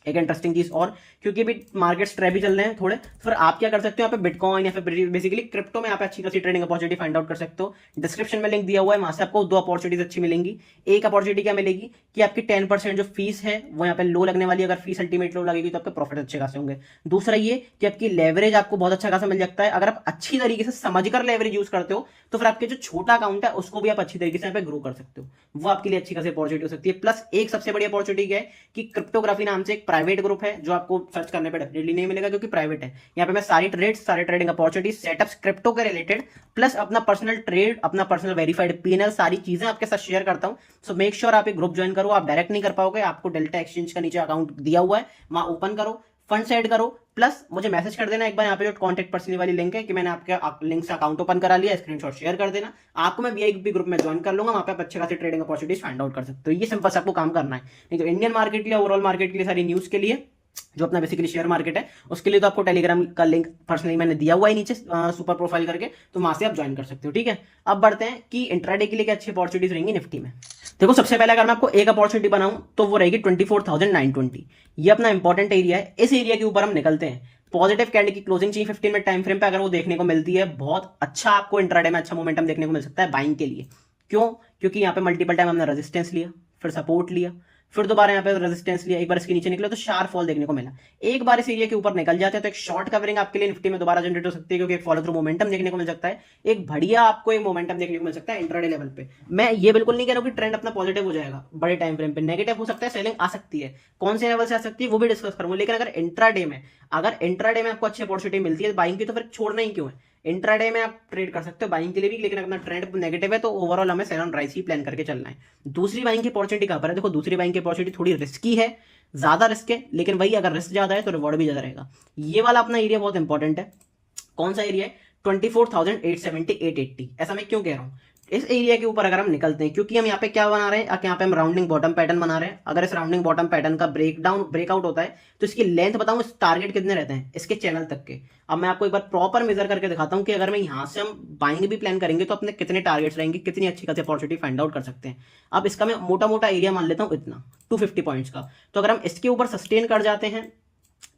एक इंटरेस्टिंग चीज और, क्योंकि अभी मार्केट्स ट्रैप चल रहे हैं थोड़े, तो फिर आप क्या कर सकते हो, यहाँ पे बिटकॉइन या फिर बेसिकली क्रिप्टो में यहाँ पे अच्छी खासी ट्रेडिंग अपॉर्चुनिटी फाइंड आउट कर सकते हो। डिस्क्रिप्शन में लिंक दिया हुआ है, वहां से आपको 2 अपॉर्चुनिटीज अच्छी मिलेंगी। एक अपॉर्चुनिटी क्या मिलेगी कि आपकी 10% जो फीस है वो यहाँ पे लो लगने वाली है। अगर फीस अल्टीमेट लो लगेगी तो आपके प्रॉफिट अच्छे खासे होंगे। दूसरा ये कि आपकी लेवरेज आपको बहुत अच्छा खासा मिल सकता है। अगर आप अच्छी तरीके से समझकर लेवरेज यूज करते हो तो फिर आपके जो छोटा अकाउंट है उसको भी आप अच्छी तरीके से यहाँ पे ग्रो कर सकते हो। वो आपके लिए अच्छी खासी अपॉर्चुनिटी हो सकती है। प्लस एक सबसे बड़ी अपॉर्चुनिटी क्या है कि क्रिप्टोग्राफी नाम से एक प्राइवेट ग्रुप है, जो आपको सर्च करने पे डेफिनेटली नहीं मिलेगा क्योंकि प्राइवेट है। यहाँ पे मैं सारी ट्रेड्स, सारे ट्रेडिंग अपॉर्चुनिटी, सेटअप्स क्रिप्टो के रिलेटेड, प्लस अपना पर्सनल ट्रेड, अपना पर्सनल वेरीफाइड पीएनएल, सारी चीजें आपके साथ शेयर करता हूं। सो मेक श्योर आप एक ग्रुप ज्वाइन करो। आप डायरेक्ट नहीं कर पाओगे, आपको डेल्टा एक्सचेंज का नीचे अकाउंट दिया हुआ है, वहां ओपन करो, फंड ऐड करो, प्लस मुझे मैसेज कर देना एक बार। यहाँ पे जो कॉन्टेक्ट पर्सन वाली लिंक है कि मैंने आपके लिंक से अकाउंट ओपन करा लिया, स्क्रीनशॉट शेयर कर देना, आपको मैं वीआईपी ग्रुप में ज्वाइन कर लूंगा। वहां पे आप अच्छे खासी ट्रेडिंग अपॉर्चुनिटीज फाइंड आउट कर सकते हो। ये सिंपल से आपको काम करना है। नहीं तो इंडियन मार्केट के लिए, ओवरऑल मार्केट के लिए, सारी न्यूज के लिए, जो अपना बेसिकली शेयर मार्केट है, उसके लिए तो आपको टेलीग्राम का लिंक पर्सनली मैंने दिया हुआ है नीचे सुपर प्रोफाइल करके, तो वहां से आप ज्वाइन कर सकते हो। ठीक है, अब बढ़ते हैं कि इंट्राडे के लिए क्या अच्छी अपॉर्चुनिटीज रहेंगी निफ्टी में। देखो, सबसे पहले अगर मैं आपको एक अपॉर्चुनिटी बनाऊं तो वो रहेगी 24,920। ये अपना इंपॉर्टेंट एरिया है। इस एरिया के ऊपर हम निकलते हैं। पॉजिटिव कैंडल की क्लोजिंग चाहिए 15 मिनट टाइम फ्रेम पे। अगर वो देखने को मिलती है, बहुत अच्छा आपको इंट्राडे में अच्छा मोमेंटम देखने को मिल सकता है बाइंग के लिए। क्यों? क्योंकि यहाँ पे मल्टीपल टाइम हमने रेजिस्टेंस लिया, फिर सपोर्ट लिया, फिर दोबारा यहाँ पे रेजिस्टेंस लिया, एक बार इसके नीचे निकला तो शार्प फॉल देखने को मिला। एक बार इस एरिया के ऊपर निकल जाते हैं तो एक शॉर्ट कवरिंग आपके लिए निफ्टी में दोबारा जनरेट हो सकती है, क्योंकि एक फॉलो थ्रू मोमेंटम देखने को मिल सकता है। एक बढ़िया आपको एक मोमेंटम देखने को मिल सकता है इंट्राडे लेवल पे। मैं ये बिल्कुल नहीं कह रहा हूं कि ट्रेंड अपना पॉजिटिव हो जाएगा, बड़े टाइम फ्रेम पे नेगेटिव हो सकता है, सेलिंग आ सकती है। कौन से लेवल से आ सकती है वो भी डिस्कस करूंगा। लेकिन अगर इंट्राडे में आपको अच्छी अपॉर्चुनिटी मिलती है बाइंग की, तो फिर छोड़ना ही क्यों है। इंट्राडे में आप ट्रेड कर सकते हो बाइंग के लिए भी, लेकिन अपना ट्रेंड नेगेटिव है तो ओवरऑल हमें सेल ऑन राइज ही प्लान करके चलना है। दूसरी बाइंग की अपॉर्चुनिटी कहां पर है? देखो, दूसरी बाइंग की अपॉर्चुनिटी थोड़ी रिस्की है, ज्यादा रिस्क है, लेकिन वही अगर रिस्क ज्यादा है तो रिवॉर्ड भी ज्यादा रहेगा। ये वाला अपना एरिया बहुत इंपॉर्टेंट है। कौन सा एरिया है? 24,870, 880। ऐसा मैं क्यों कह रहा हूं? इस एरिया के ऊपर अगर हम निकलते हैं, क्योंकि हम यहाँ पे क्या बना रहे हैं, यहाँ पे हम राउंडिंग बॉटम पैटर्न बना रहे हैं। अगर इस राउंडिंग बॉटम पैटर्न का ब्रेकआउट होता है तो इसकी लेंथ बताऊं, इस टारगेट कितने रहते हैं इसके चैनल तक के। अब मैं आपको एक बार प्रॉपर मेजर करके दिखाता हूं कि अगर मैं यहां से हम बाइंग भी प्लान करेंगे तो अपने कितने टारगेट्स रहेंगे, कितनी अच्छी खासी अपॉर्चुनिटी फाइंड आउट कर सकते हैं। अब इसका मैं मोटा मोटा एरिया मान लेता हूं इतना, 250 पॉइंट्स का। तो अगर हम इसके ऊपर सस्टेन कर जाते हैं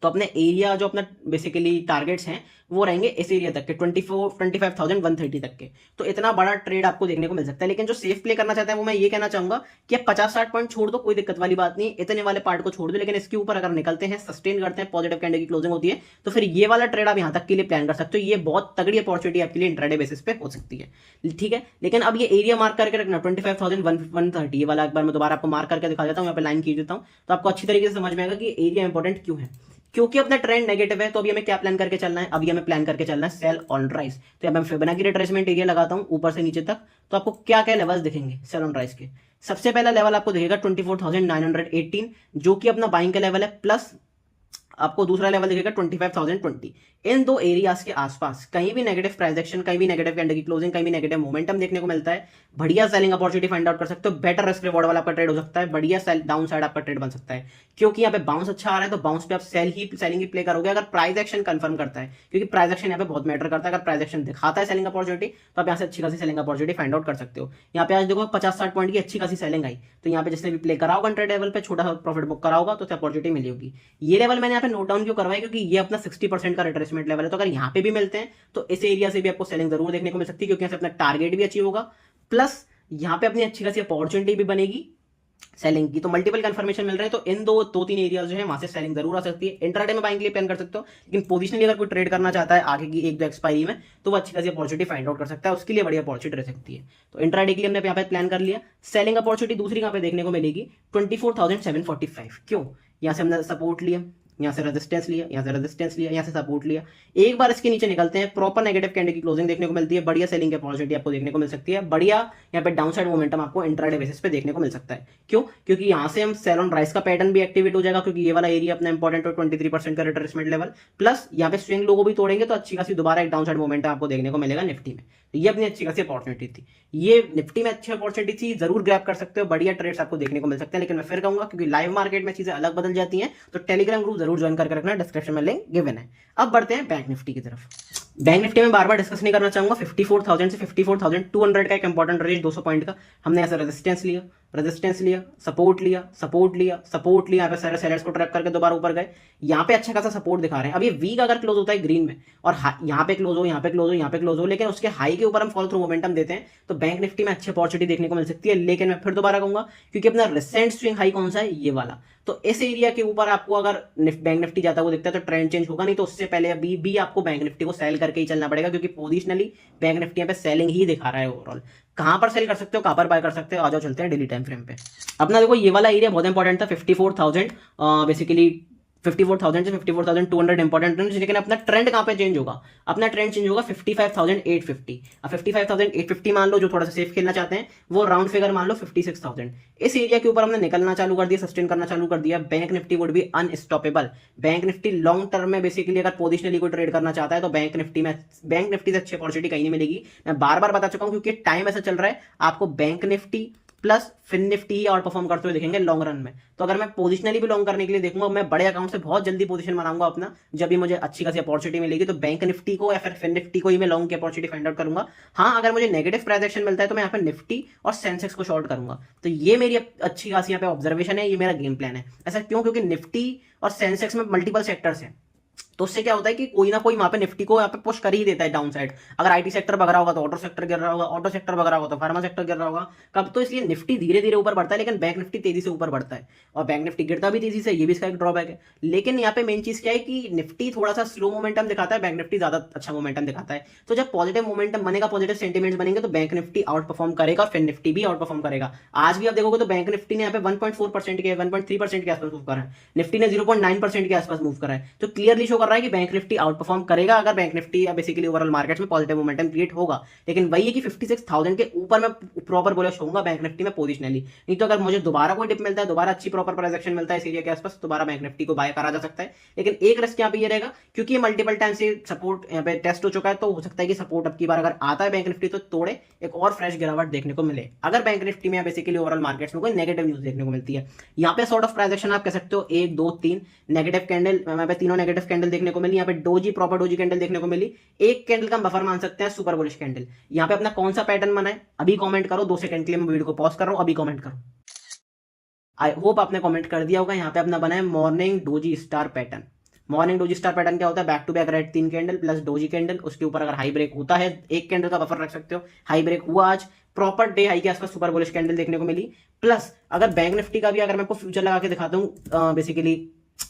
तो अपने एरिया जो अपना बेसिकली टारगेट्स हैं वो रहेंगे इस एरिया तक के, 25,130 तक के। तो इतना बड़ा ट्रेड आपको देखने को मिल सकता है। लेकिन जो सेफ प्ले करना चाहते हैं वो मैं ये कहना चाहूंगा कि 50-60 पॉइंट छोड़ दो, कोई दिक्कत वाली बात नहीं, इतने वाले पार्ट को छोड़ दो। लेकिन इसके ऊपर अगर निकलते हैं, सस्टेन करते हैं, पॉजिटिव कैंडल की क्लोजिंग होती है, तो फिर ये वाला ट्रेड आप यहां तक के लिए प्लान कर सकते हो। ये बहुत तगड़ी अपॉर्चुनिटी आपके लिए इंट्राडे बेसिस पे हो सकती है। ठीक है, लेकिन अब ये एरिया मार्क करके रखना 25,130, ये वाला एक बार मैं दोबारा आपको मार्क करके दिखा देता हूँ, यहाँ पे लाइन खींच देता हूँ, तो आपको अच्छी तरीके से समझ में आएगा कि एरिया इंपॉर्टेंट क्यों है। क्योंकि अपना ट्रेंड नेगेटिव है, तो अभी हमें क्या प्लान करके चलना है? अभी हमें प्लान करके चलना है सेल ऑन राइज। तो अब मैं फिबोनाची रिट्रेसमेंट एरिया लगाता हूं ऊपर से नीचे तक, तो आपको क्या क्या लेवल्स दिखेंगे सेल ऑन राइज के। सबसे पहला लेवल आपको दिखेगा 24,918, जो कि अपना बाइंग का लेवल है, प्लस आपको दूसरा लेवल दिखेगा 25,020। इन दो एरियाज के आसपास कहीं भी नेगेटिव प्राइस एक्शन, कहीं भी नेगेटिव कैंडल की क्लोजिंग, कहीं भी नेगेटिव मोमेंटम देखने को मिलता है, बढ़िया सेलिंग अपॉर्चुनिटी फाइंड आउट कर सकते हो। बेटर रिस्क रिवॉर्ड वाला आपका ट्रेड हो सकता है, बढ़िया डाउन साइड आपका ट्रेड बन सकता है। क्योंकि यहाँ पे बाउंस अच्छा आ रहा है तो बाउंस पे आप सेलिंग ही प्ले करोगे अगर प्राइस एक्शन कंफर्म करता है, क्योंकि प्राइस एक्शन यहाँ पे बहुत मैटर करता है। अगर प्राइस एक्शन दिखाता है सेलिंग अपॉर्चुनिटी, तो आप यहाँ से अच्छी खासी सेलिंग अपॉर्चुनिटी फाइंड आउट कर सकते हो। यहाँ पे आज देखो 50-60 पॉइंट की अच्छी खासी सेलिंग आई, तो यहाँ पे जिसने भी प्ले करा होगा ट्रेड लेवल पे, छोटा सा प्रॉफिट बुक करा होगा, तो अपॉर्चुनिटी मिली होगी। ये लेवल मैंने यहाँ पे नोट डाउन क्यों करवाया? क्योंकि ये अपना 60% का रिट्रेसमेंट लेवल है, तो अगर यहाँ पे भी मिलते हैं तो इस एरिया से भी आपको सेलिंग जरूर देखने को मिल सकती है, क्योंकि यहाँ से अपना टारगेट भी अचीव होगा, प्लस यहाँ पे अपनी अच्छी खासी अपॉर्चुनिटी भी बनेगी सेलिंग की। तो मल्टीपल कंफर्मेशन मिल रहे हैं, तो इन दो तीन एरियाज जो है वहां से सेलिंग जरूर आ सकती है। इंट्राडे में बाइंग के लिए प्लान कर सकते हो, लेकिन पोजिशनली अगर कोई ट्रेड करना चाहता है आगे की एक दो एक्सपायरी में, तो वो अच्छी खासी अपॉर्चुनिटी फाइंड आउट कर सकता है, उसके लिए बढ़िया अपॉर्चुनिटी रह सकती है। तो इंट्राडे के लिए हमने यहाँ पे प्लान कर लिया। सेलिंग अपॉर्चुनिटी दूसरी कहां पे देखने को मिलेगी? 24,745। क्यों? यहां से हमने सपोर्ट लिया, यहाँ से रेजिस्टेंस लिया, यहाँ से रेजिस्टेंस लिया, यहाँ से सपोर्ट लिया, एक बार इसके नीचे निकलते हैं, प्रॉपर नेगेटिव कैंडल की क्लोजिंग देखने को मिलती है, बढ़िया सेलिंग की अपॉर्चुनिटी आपको देखने को मिल सकती है, बढ़िया यहाँ पे डाउन साइड मोमेंटम आपको इंट्राडे बेसिस पे देखने को मिल सकता है। क्यों? क्योंकि यहाँ से हम सेल ऑन राइज का पैटर्न भी एक्टिवेट हो जाएगा, क्योंकि ये वाला एरिया अपना इंपॉर्टेंट है 23% का रिट्रेसमेंट लेवल, प्लस यहाँ पे स्विंग लोगो भी तोड़ेंगे तो अच्छी खासी दोबारा एक डाउन साइड मोमेंटम आपको देखने को मिलेगा निफ्टी में। तो ये अपनी अच्छी खासी अपॉर्चुनिटी थी, ये निफ्टी में अच्छी अपॉर्चुनिटी थी, जरूर ग्रैब कर सकते हो, बढ़िया ट्रेड्स आपको देखने को मिल सकते हैं। लेकिन मैं फिर कहूंगा क्योंकि लाइव मार्केट में चीजें अलग बदल जाती हैं, तो टेलीग्राम ग्रुप जरूर ज्वाइन करके रखना, डिस्क्रिप्शन में लिंक गिवन है। अब बढ़ते हैं बैंक निफ्टी की तरफ। बैंक निफ्टी में बार बार डिस्कस नहीं करना चाहूंगा, 54,000 से 54,200 का एक इंपॉर्टेंट रेंज 200 पॉइंट का, हमने ऐसा रेजिस्टेंस लिया, रेजिस्टेंस लिया, सपोर्ट लिया, सपोर्ट लिया, सपोर्ट लिया, यहाँ पे सारे सेलर्स को ट्रैप करके दोबारा ऊपर गए, यहाँ पे अच्छा खासा सपोर्ट दिखा रहे हैं। अब ये वीक अगर क्लोज होता है ग्रीन में और यहाँ पे क्लोज हो, यहाँ पे क्लोज हो, यहाँ पे क्लोज हो, लेकिन उसके हाई के ऊपर हम फॉलो थ्रू मोमेंटम देते हैं, तो बैंक निफ्टी में अच्छी अपॉर्चुनिटी देखने को मिल सकती है। लेकिन मैं फिर दोबारा कहूंगा, क्योंकि अपना रिसेंट स्विंग हाई कौन सा है, ये वाला, तो इस एरिया के ऊपर आपको अगर बैंक निफ्टी जाता हुआ दिखता है तो ट्रेंड चेंज होगा, नहीं तो उससे पहले अभी भी आपको बैंक निफ्टी को सेल करके ही चलना पड़ेगा, क्योंकि पोजिशनली बैंक निफ्टी पे सेलिंग ही दिखा रहा है ओवरऑल। कहां पर सेल कर सकते हो, कहां पर बाय कर सकते हो, आ जाओ चलते हैं डेली टाइम फ्रेम पे। अपना देखो ये वाला एरिया बहुत इंपॉर्टेंट था, 54,000 बेसिकली 54,000 से 54,200 इंपॉर्टेंट रेंज। लेकिन अपना ट्रेंड कहां पे चेंज होगा, अपना ट्रेंड चेंज होगा 55,850। अब 55,850 मान लो, जो थोड़ा सा सेफ खेलना चाहते हैं वो राउंड फिगर मान लो 56,000। इस एरिया के ऊपर हमने निकलना चालू कर दिया, सस्टेन करना चालू कर दिया, bank Nifty would be unstoppable. Bank Nifty long term में बेसिकली अगर पोजिशनली कोई ट्रेड करना चाहता है तो बैंक निफ्टी से अच्छी अपॉर्चुनिटी कहीं नहीं मिलेगी। मैं बार बार बता चुका हूं, क्योंकि टाइम ऐसा चल रहा है, आपको Bank Nifty plus Fin Nifty ही आउट परफॉर्म करते हुए दिखेंगे लॉन्ग रन में। तो अगर मैं पोजिशनली भी लॉन्ग करने के लिए देखूंगा, मैं बड़े अकाउंट से बहुत जल्दी पोजीशन बनाऊंगा अपना, जब भी मुझे अच्छी खासी अपॉर्चुनिटी मिलेगी तो बैंक निफ्टी को या फिर फिन निफ्टी को ही मैं लॉन्ग की अपॉर्चुनिटी फाइंड आउट करूंगा। हाँ, अगर मुझे नेगेटिव प्राइस एक्शन मिलता है तो मैं यहाँ पे निफ्टी और सेंसेक्स को शॉर्ट करूंगा। तो ये मेरी अच्छी खासी यहाँ पे ऑब्जर्वेशन है, ये मेरा गेम प्लान है। ऐसा क्यों? क्योंकि निफ्टी और सेंसेक्स में मल्टीपल सेक्टर्स हैं, तो उससे क्या होता है कि कोई ना कोई वहां पे निफ्टी को यहाँ पे पुश कर ही देता है डाउन साइड। अगर आईटी सेक्टर बग रहा होगा तो ऑटो सेक्टर गिर रहा होगा, ऑटो सेक्टर बग रहा होगा तो फार्मा सेक्टर गिर रहा होगा। कब? तो इसलिए निफ्टी धीरे धीरे ऊपर बढ़ता है, लेकिन बैंक निफ्टी तेजी से ऊपर बढ़ता है, और बैंक निफ्टी गिरता भी तेजी से, ये भी इसका एक ड्रॉबैक है। लेकिन यहाँ पे मेन चीज क्या है कि निफ्टी थोड़ा सा स्लो मोमेंटम दिखाता है, बैंक निफ्टी ज्यादा अच्छा मोमेंटम दिखाता है। तो जब पॉजिटिव मोमेंटम बनेगा, पॉजिटिव सेंटीमेंट्स बनेंगे, तो बैंक निफ्टी आउट परफॉर्म करेगा और फिर निफ्टी भी आउट परफॉर्म करेगा। आज भी आप देखोगे तो बैंक निफ्टी ने यहाँ पे 1.4% के 1.3% के आसपास मूव करा है, निफ्टी ने 0.9% के आसपास मूव करा है। तो क्लियरली शो कर रहा है कि बैंक निफ्टी आउट परफॉर्म करेगा अगर बैंक निफ्टी या बेसिकली ओवरऑल मार्केट्स में पॉजिटिव मोमेंटम क्रिएट होगा। लेकिन वही है कि 56,000 के ऊपर मैं प्रॉपर बुलिश होऊंगा बैंक निफ्टी में पोजिशनली। नहीं तो अगर मुझे दोबारा कोई डिप मिलता है, दोबारा अच्छी प्रॉपर प्राइस एक्शन मिलता है इस एरिया के आसपास, दोबारा बैंक निफ्टी को बाय करा जा सकता है। लेकिन एक रिस्क यहाँ पे ये रहेगा, क्योंकि ये मल्टीपल टाइम से सपोर्ट यहाँ पे टेस्ट हो चुका है, तो हो सकता है कि सपोर्ट अब की बार अगर आता है बैंक निफ्टी तो तोड़े, एक और फ्रेश गिरावट देखने को मिले अगर बैंक निफ्टी में बेसिकली ओवरऑल मार्केट्स में कोई नेगेटिव न्यूज देखने को मिलती है। यहाँ पे सॉर्ट ऑफ प्राइस एक्शन आप कह सकते हो 1 2 3 नेगेटिव कैंडल, यहाँ पे तीनों नेगेटिव कैंडल देखने को मिली, यहाँ पे डोजी प्रॉपर डोजी कैंडल देखने को मिली, एक कैंडल का बफर मान सकते हैं सुपर बुलिश कैंडल। यहाँ पे अपना कौन सा पैटर्न बना है अभी कमेंट करो, 2 सेकंड के लिए मैं वीडियो को पॉज कर रहा हूं, अभी कमेंट करो। आई होप आपने कमेंट कर दिया होगा। यहाँ पे अपना बना है morning doji star pattern. Morning doji star pattern क्या होता है? Back to back red 3 candle plus doji candle, उसके ऊपर अगर हाई ब्रेक होता है एक कैंडल का बफर रख सकते हो, हाई ब्रेक हुआ आज, प्रॉपर डे हाई के आसपास सुपर बुलिश कैंडल देखने को मिली। प्लस अगर बैंक निफ्टी का भी अगर मैं आपको फ्यूचर लगा के दिखाता हूँ बेसिकली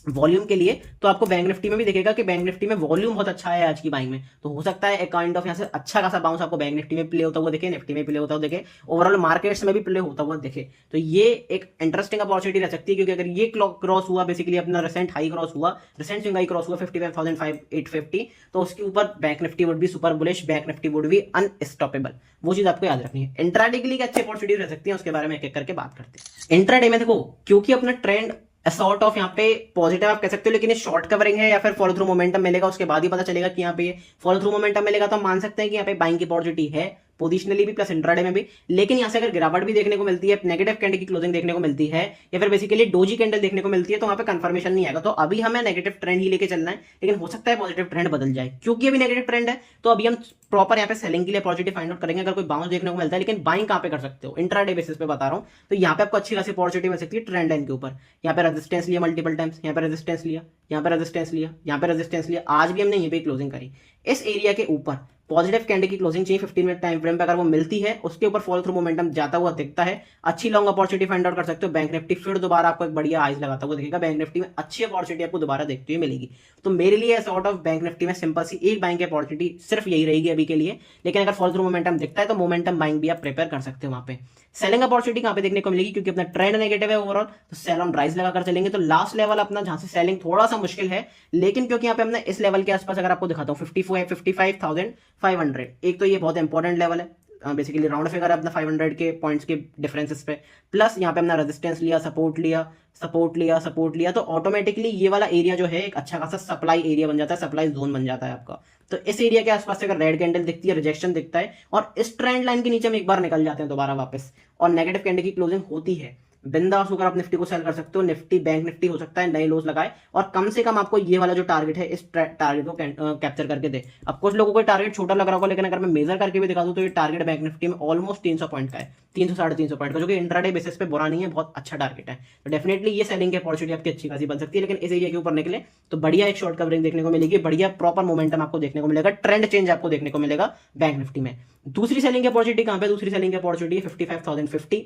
वॉल्यूम के लिए, तो आपको बैंक निफ्टी में भी दिखेगा कि बैंक निफ्टी में वॉल्यूम बहुत अच्छा है आज की बाइंग में। तो हो सकता है एक काइंड ऑफ यहाँ से अच्छा खासा बाउंस आपको बैंक निफ्टी में प्ले होता हुआ दिखे, निफ्टी में प्ले होता हुआ दिखे, ओवरऑल मार्केट्स में भी प्ले होता हुआ दिखे। तो ये एक इंटरेस्टिंग अपॉर्चुनिटी रह सकती है, क्योंकि अगर ये क्रॉस हुआ बेसिकली अपना रिसेंट हाई क्रॉस हुआ, रिसेंट स्विंग हाई क्रॉस हुआ 55,850, तो उसके ऊपर बैंक निफ्टी वुड भी super bullish, bank Nifty would भी अनस्टॉपेबल। वो चीज आपको याद रखनी है। इंट्राडे के लिए अच्छी अपॉर्चुनिटी रह सकती है, उसके बारे में एक एक करके बात करते हैं। इंट्राडे में देखो, क्योंकि अपना ट्रेंड सॉर्ट ऑफ यहाँ पे पॉजिटिव आप कह सकते हो, लेकिन ये शॉर्ट कवरिंग है या फिर फॉलो थ्रू मोमेंटम मिलेगा, उसके बाद ही पता चलेगा कि यहाँ पे फॉलो थ्रू मोमेंटम मिलेगा तो हम मान सकते हैं कि यहाँ पे बाइंग की अपॉर्चुनिटी है पोजिशनली भी प्लस इंट्राडे में भी। लेकिन यहाँ से अगर गिरावट भी देखने को मिलती है, नेगेटिव कैंडल की क्लोजिंग देखने को मिलती है, या फिर बेसिकली डोजी कैंडल देखने को मिलती है, तो वहां पे कंफर्मेशन नहीं आएगा। तो अभी हमें नेगेटिव ट्रेंड ही लेके चलना है, लेकिन हो सकता है पॉजिटिव ट्रेंड बदल जाए। क्योंकि अभी नेगेटिव ट्रेंड है तो अभी हम प्रॉपर यहाँ पे सेलिंग के लिए अपॉर्चुनिटी फाइंड आउट करेंगे अगर कोई बाउंस देखने को मिलता है। लेकिन बाइंग कहाँ पे कर सकते हो? इंट्राडे बेसिस पे बता रहा हूँ। तो यहाँ पे आपको अच्छी खासी अपॉर्चुनिटी मिल सकती है ट्रेंड लाइन के ऊपर। यहाँ पे रेजिस्टेंस लिया मल्टीपल टाइम्स, यहाँ पे रेजिस्टेंस लिया, यहाँ पे रेजिस्टेंस लिया, यहाँ पे रेजिस्टेंस लिया, आज भी हमने यहीं पे क्लोजिंग करी। इस एरिया के ऊपर पॉजिटिव कैंडल की क्लोजिंग चाहिए 15 मिनट टाइम फ्रेम पे, अगर वो मिलती है उसके ऊपर फॉलो थ्रू मोमेंटम जाता हुआ दिखता है, अच्छी लॉन्ग अपॉर्चुनिटी फाइंड आउट कर सकते हो। बैंक निफ्टी फिर दोबारा आपको एक बढ़िया आइज लगाता हुआ दिखेगा, बैंक निफ्टी में अच्छी अपॉर्चुनिटी आपको दोबारा देखते हुए मिलेगी। तो मेरे लिए सॉर्ट ऑफ बैंक निफ्टी में सिंपल सी एक बाइंग की अपॉर्चुनिटी सिर्फ यही रहेगी अभी के लिए, लेकिन अगर फॉलो थ्रू मोमेंटम दिखता है तो मोमेंटम बाइंग भी आप प्रिपेयर कर सकते हो वहां पे। सेलिंग अपॉर्चुनिटी कहां पे देखने को मिलेगी, क्योंकि अपना ट्रेंड नेगेटिव है ओवरऑल, तो सेल ऑन राइज लगाकर चलेंगे। तो लास्ट लेवल अपना जहां से सेलिंग थोड़ा सा मुश्किल है, लेकिन क्योंकि यहाँ पे हमने इस लेवल के आसपास अगर आपको दिखाता हूँ 55,500, एक तो ये बहुत इंपॉर्टेंट लेवल है, बेसिकली राउंड फिगर है अपना 500 के पॉइंट्स के डिफरेंसेस पे, प्लस यहाँ पे हमने रेजिस्टेंस लिया, सपोर्ट लिया, सपोर्ट लिया, सपोर्ट लिया, तो ऑटोमेटिकली ये वाला एरिया जो है एक अच्छा खासा सप्लाई एरिया बन जाता है, सप्लाई जोन बन जाता है आपका। तो इस एरिया के आसपास से अगर रेड कैंडल दिखती है, रिजेक्शन दिखता है और इस ट्रेंड लाइन के नीचे हम एक बार निकल जाते हैं दोबारा वापस और नेगेटिव कैंडल की क्लोजिंग होती है, बिंदास होकर आप निफ्टी को सेल कर सकते हो। निफ्टी बैंक निफ्टी हो सकता है नए लोज लगाए और कम से कम आपको ये वाला जो टारगेट है इस टारगेट को कैप्चर करके दे। अब कुछ लोगों को टारगेट छोटा लग रहा होगा, लेकिन अगर मैं मेजर करके भी दिखा दूं तो ये टारगेट बैंक निफ्टी में ऑलमोस्ट 300 पॉइंट का है, 300 साढ़े 300 पॉइंट का, जो कि इंट्राडे बेसिस पे बुरा नहीं है, बहुत अच्छा टारगेट है। तो डेफिनेटली ये सेलिंग की अपॉर्चुनिटी आपकी अच्छी खासी बन सकती है, लेकिन इस एरिया के ऊपर निकले तो बढ़िया एक शॉर्ट कवरिंग देखने को मिलेगी, बढ़िया प्रॉपर मोमेंटम आपको देखने को मिलेगा, ट्रेंड चेंज आपको देखने को मिलेगा बैंक निफ्टी में। दूसरी सेलिंग की अपॉर्चुनिटी कहां पे, दूसरी सेलिंग की अपॉर्चुनिटी है 55,050,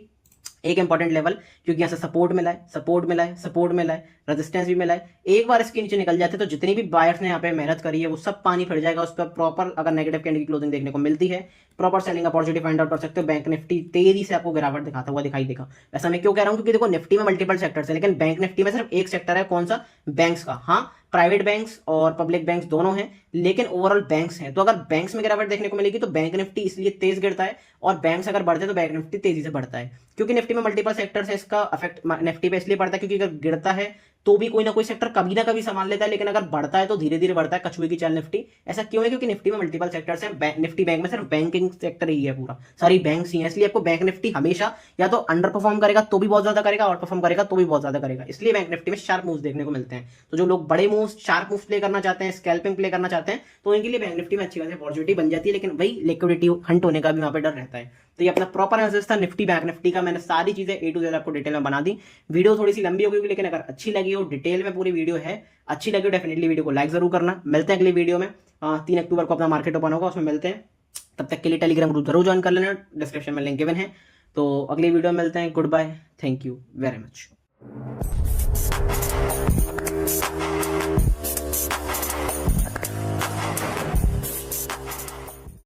एक इंपॉर्टेंट लेवल, क्योंकि यहां से सपोर्ट मिला है, सपोर्ट मिला है, सपोर्ट मिला है, रेजिस्टेंस भी मिला है। एक बार इसके नीचे निकल जाते तो जितनी भी बायर्स ने यहाँ पे मेहनत करी है वो सब पानी फिर जाएगा उस पर। प्रॉपर अगर नेगेटिव कैंडल की क्लोजिंग देखने को मिलती है, proper selling opportunity find out कर सकते हो। बैंक निफ्टी तेजी से आपको गिरावट दिखाता हुआ दिखाई देगा। ऐसा मैं क्यों कह रहा हूं, क्योंकि देखो निफ्टी में मल्टीपल सेक्टर्स है, लेकिन बैंक निफ्टी में सिर्फ एक सेक्टर है, कौन सा, बैंक्स का। हाँ, प्राइवेट बैंक्स और पब्लिक बैंक्स दोनों हैं, लेकिन ओवरऑल बैंक्स हैं। तो अगर बैंक्स में गिरावट देखने को मिलेगी तो बैंक निफ्टी इसलिए तेज गिरता है, और बैंक्स अगर बढ़ते हैं तो बैंक निफ्टी तेजी से बढ़ता है, क्योंकि निफ्टी में मल्टीपल सेक्टर्स है। इसका इफेक्ट निफ्टी पे इसलिए पड़ता है क्योंकि अगर गिरता है तो भी कोई ना कोई सेक्टर कभी ना कभी संभाल लेता है, लेकिन अगर बढ़ता है तो धीरे धीरे बढ़ता है, कछुए की चाल निफ्टी। ऐसा क्यों है, क्योंकि निफ्टी में मल्टीपल सेक्टर्स हैं, निफ्टी बैंक में सिर्फ बैंकिंग सेक्टर ही है पूरा, सारी बैंक्स ही हैं, इसलिए आपको बैंक निफ्टी हमेशा या तो अंडर परफॉर्म करेगा तो भी बहुत ज्यादा करेगा, और परफॉर्म करेगा तो भी बहुत ज्यादा करेगा, इसलिए बैंक निफ्टी में शार्प मूव्स देखने को मिलते हैं। तो जो लोग बड़े मूव्स, शार्प मूव्स प्ले करना चाहते हैं, स्कैल्पिंग प्ले करना चाहते हैं, तो उनके लिए बैंक निफ्टी में अच्छी खासी अपॉर्चुनिटी बन जाती है, लेकिन वही लिक्विडिटी हंट होने का भी वहां पर डर रहता है। तो ये अपना प्रॉपर एनालिसिस था निफ्टी बैंक निफ्टी का, मैंने सारी चीजें ए टू जेड आपको डिटेल में बना दी। वीडियो थोड़ी सी लंबी हो गई, लेकिन अगर अच्छी लगी हो, डिटेल में पूरी वीडियो है, अच्छी लगी हो, डेफिनेटली वीडियो को लाइक जरूर करना। मिलते हैं अगली वीडियो में, 3 अक्टूबर को अपना मार्केट ओपन होगा, उसमें मिलते हैं। तब तक के लिए टेलीग्राम ग्रुप जरूर ज्वाइन कर लेना, डिस्क्रिप्शन में लिंक गिवन है। तो अगली वीडियो में मिलते हैं, goodbye, thank you very much.